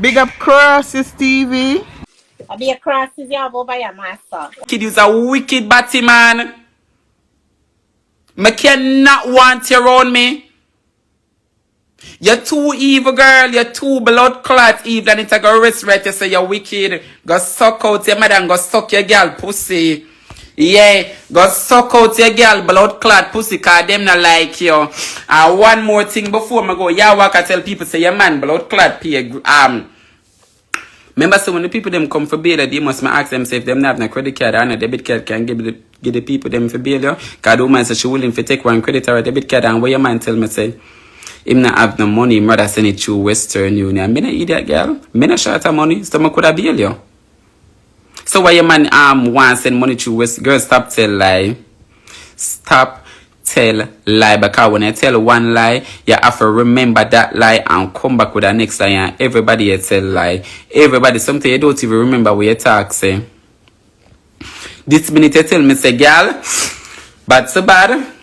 Big up Crosses TV. I be a Crosses you have over your master. Kid is a wicked batty man. Me cannot want you around me. You're too evil, girl. You're too blood clot evil. And it's a go rest right. You say you're wicked. Go suck out your mother and go suck your girl pussy. Yeah, go suck out your girl blood clot pussy cause them not like you. And one more thing before I go, yeah, walk I tell people say your man blood clot pay. Remember, so when the people them come for bail, they must ask them say if them not have no credit card or no debit card can give the people them for bail. Cause the woman said she willing to take one credit or a debit card, and what your man tell me say him not have no money, him rather send it through Western Union. Me not idiot girl. Me not short of money, so I could have bail you. So why your man want send money through West? Girl, stop tell lie. Stop tell lie, because when I tell one lie, you have to remember that lie and come back with the next lie. And everybody you tell lie. Everybody, something you don't even remember what you talk say. This minute you tell me say, girl, but so bad.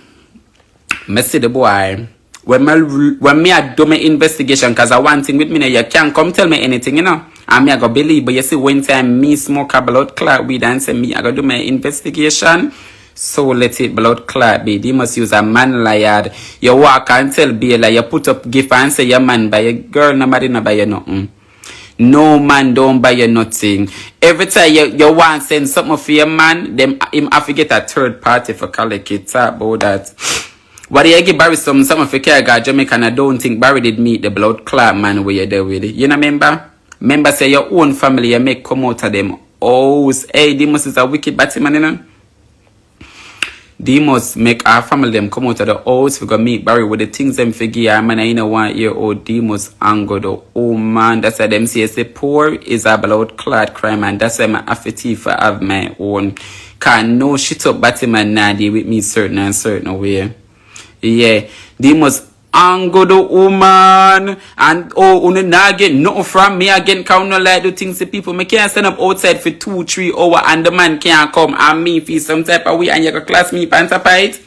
Me see the boy. When me I do my investigation, cause I want thing with me now, you can't come tell me anything, you know. And me I go believe, but you see one time me smoke a blood clot weed and say me I go do my investigation. So let it blood clot be. They must use a man liar. You walk and tell Bella, you put up gift and say your man buy a girl, nobody no buy you nothing. No man don't buy you nothing. Every time you want to send something for your man, him have to get a third party for collect it. Talk about that. What do you give Barry some of your care guy Jamaica, and I don't think Barry did meet the blood clot man where you there with it. You know remember? Remember say your own family you make come out of them. Oh, hey, Demus is a wicked batty man, you know? Demus make our family them come out of the house. We go meet Barry with the things them figure. Man, I know 1 year old Demus angered. Oh man, that's why them say poor is a blood clot crime, and that's why my affity for have my own. Can't no shit up batty man now deal with me certain way. Yeah, Demus angered the woman, and you not get nothing from me again. Can't no like the things the people. Me can't stand up outside for 2-3 hours and the man can't come and me feel some type of way and you go class me pants apart.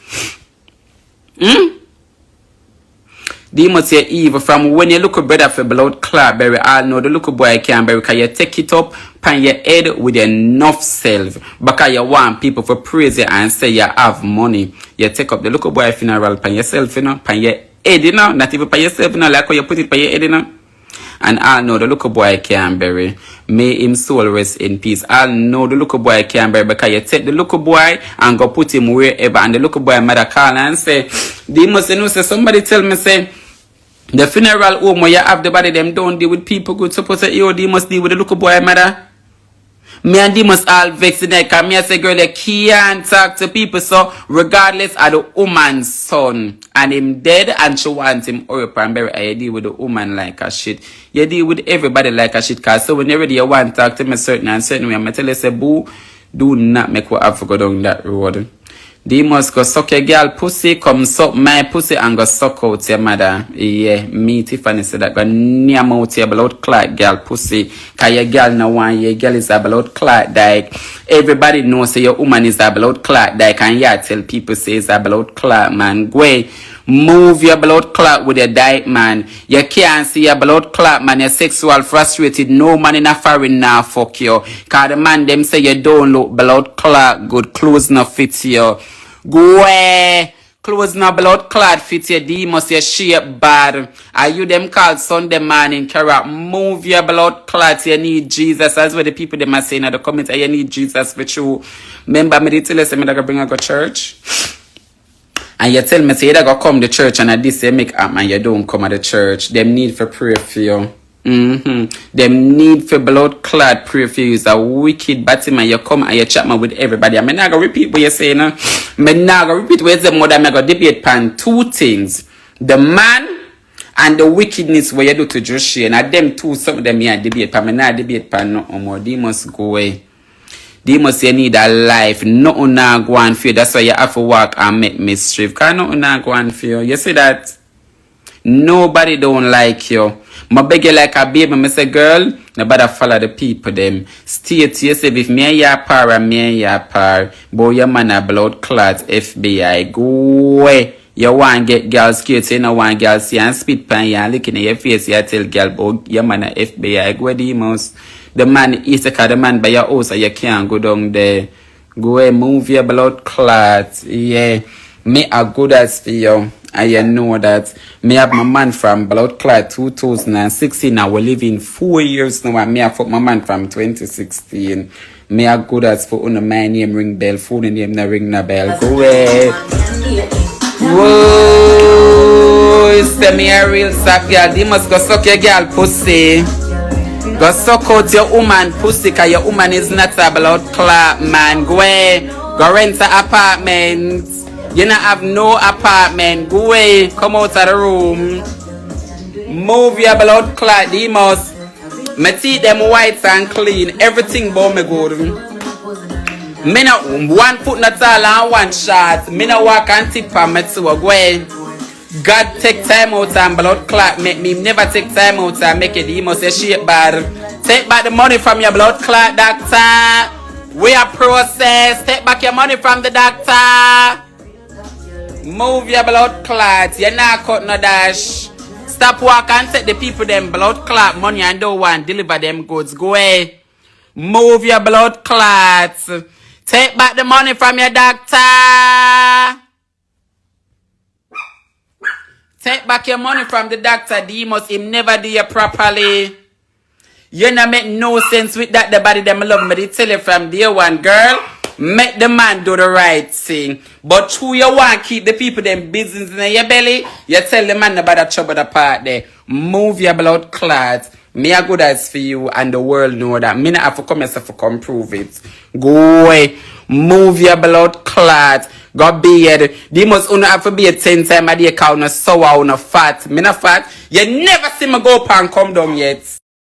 Demus say evil from when you look a brother for blood clot berry. All know the little boy can't berry because you take it up pan your head with enough self because you want people for praise you and say you have money. You take up the little boy funeral pan yourself, you know, pan your head, you know, not even pan yourself, you know, like how you put it pan your head, you know. And I know the little boy can't bury. May him soul rest in peace. I know the little boy can't bury because you take the little boy and go put him wherever, and the little boy mother call and say, Demus, you know, say somebody tell me say the funeral home where you have the body them don't deal with people good. Suppose say yo, Demus deal with the little boy mother. Me and Demus all vexed in there because me I say girl, they can't talk to people. So regardless of the woman's son and him dead and she wants him up and bury, you deal with the woman like a shit. You deal with everybody like a shit. Cause so when you ready you want to talk to me certain and certain way, I tell you say boo, do not make what have to go down that road. Demus go suck your girl pussy, come suck my pussy and go suck out your mother. Yeah, me Tiffany said that go near out your blood clot girl pussy. Cause your girl no one, your girl is a blood clot dyke. Everybody knows say your woman is a blood clot dyke and you tell people say it's a blood clot man. Go move your blood clot with your dyke man. You can't see your blood clot man, you're sexual frustrated. No man in a foreign now fuck you. Cause the man them say you don't look blood clot good, clothes no fit you. Go clothes no blood clot fit your Demus, your shape bad. Are you them called Sunday morning carrot? Move your blood clot, you need Jesus. That's what the people them are saying in the comments. You need Jesus for true. Remember me tell you say me that go bring her go church. And you tell me say you that go come to church and at this you make up and you don't come to the church. Them need for pray for you. Them need for blood clot pray for you. It's a wicked batty man. You come and you chat man with everybody. I'm not gonna repeat what you say now. I'm not gonna repeat what you say more than I'm gonna debate pan two things. The man and the wickedness what you do to Joshua. And them two, some of them here debate pan. I'm not debate pan no more. They must go away. They must you need a life. Nothing not go on for you. That's why you have to walk and make mischief. Cause nothing not go on for you. You see that? Nobody don't like you. I beg you like a baby. I say, girl, nobody follow the people them. Stay to yourself. If me and your par and me and your par, boy, your man a blood clot FBI. Go away. You want get girls cute, so you know want girls see and spit pan you and looking at your face, you tell girl, oh, your man a FBI, go Demus. The man is the man by your house, so you can't go down there. Go and move your blood clot. Yeah. Me a good as for you. And you know that me have my man from blood clot 2016. Now we live in 4 years now. And me have fuck my man from 2016. Me a good as for una my name ring bell, phone name na ring na bell. Go away. Whoa, say me a real sack girl. You must go suck your girl pussy. Go suck out your woman pussy, cause your woman is not a blood clot man. Go away. Go rent an apartment. You not have no apartment. Go away. Come out of the room. Move your blood clot, Demus. My teeth them white and clean. Everything about me good. Me no 1 foot not all and 1 shot. Me no walk and tip on me too. Go away. God take time out and blood clot make me never take time out and make it. Demus say shape bad. Take back the money from your blood clot doctor. We are process. Take back your money from the doctor. Move your blood clot. You're not cut no dash. Stop walk and take the people them blood clot money and don't want deliver them goods. Go away. Move your blood clots. Take back the money from your doctor. Take back your money from the doctor. Demus, him never do you properly. You not make no sense with that. The body them love me. They tell you from day one, girl. Make the man do the right thing. But who you want keep the people them business in your belly, you tell the man about the trouble the part there. Move your blood clots. Me a good as for you and the world know that. Me not have to come myself to come prove it. Go away. Move your blood clot. Go beard. They must only have to be a 10 times a day count no sour or no fat. Me not fat. You never see me go up and come down yet.